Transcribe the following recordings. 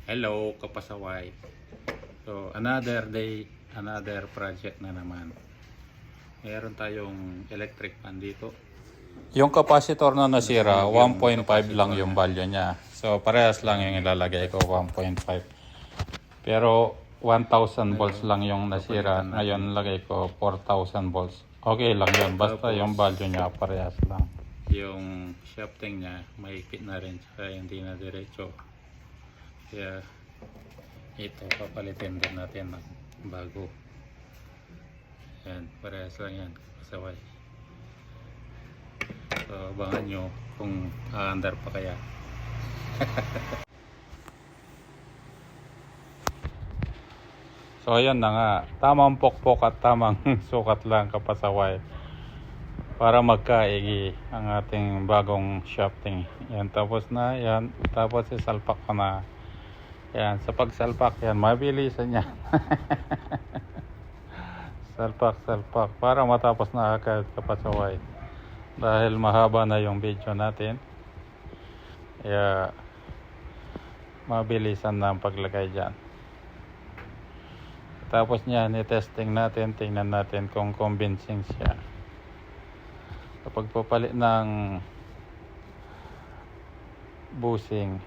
Hello, kapasaway. So, another day, another project na naman. Meron tayong electric fan dito. Yung capacitor na nasira, 1.5 lang yung value niya. So, parehas lang yung ilalagay ko, 1.5. Pero, 1,000 volts lang yung nasira. Ngayon, lagay ko 4,000 volts. Okay lang yun. Basta yung value niya, parehas lang. Yung shafting niya, mahigpit na rin. Kaya hindi na diretso. Kaya ito papalitin din natin ng bago. Yan, parehas lang yan, kasaway. So abangan nyo kung aandar pa kaya. So ayan na nga, tamang pokpok at tamang sukat lang, kapasaway, para magkaigi ang ating bagong shafting. Yan, tapos na yan. Tapos isalpak ko na. Yan, sa pagsalpak yan, mabilisan yan. Salpak para matapos na agad, kapasaway. Dahil mahaba na yung video natin, kaya mabilisan na ang paglagay dyan. Tapos niyan, i-testing natin, tingnan natin kung convincing siya. Kapag papalit ng busing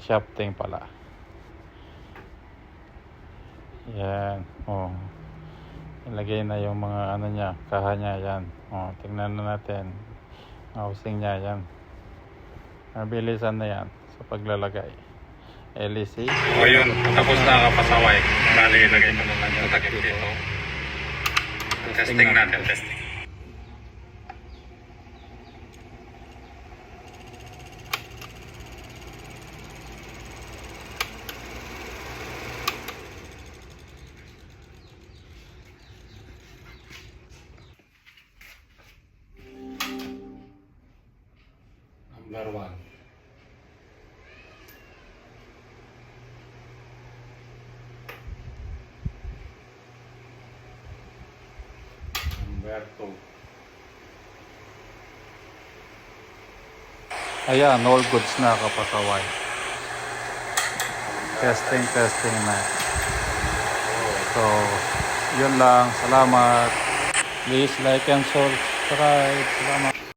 shafting pala. Yan, oh. Ilagay na yung mga ano niya, kaha niya, yan. Oh, tingnan na natin. Housing niya, yan. Mabilisan na yan sa paglalagay. LEC. O yun, tapos na, kapasaway. Bali, ilagay ko naman yung takip dito. Testing natin, testing. Number 1. Number 2. Ayan, all goods na, kapasaway. Testing na. So, yun lang. Salamat. Please like and subscribe. Salamat.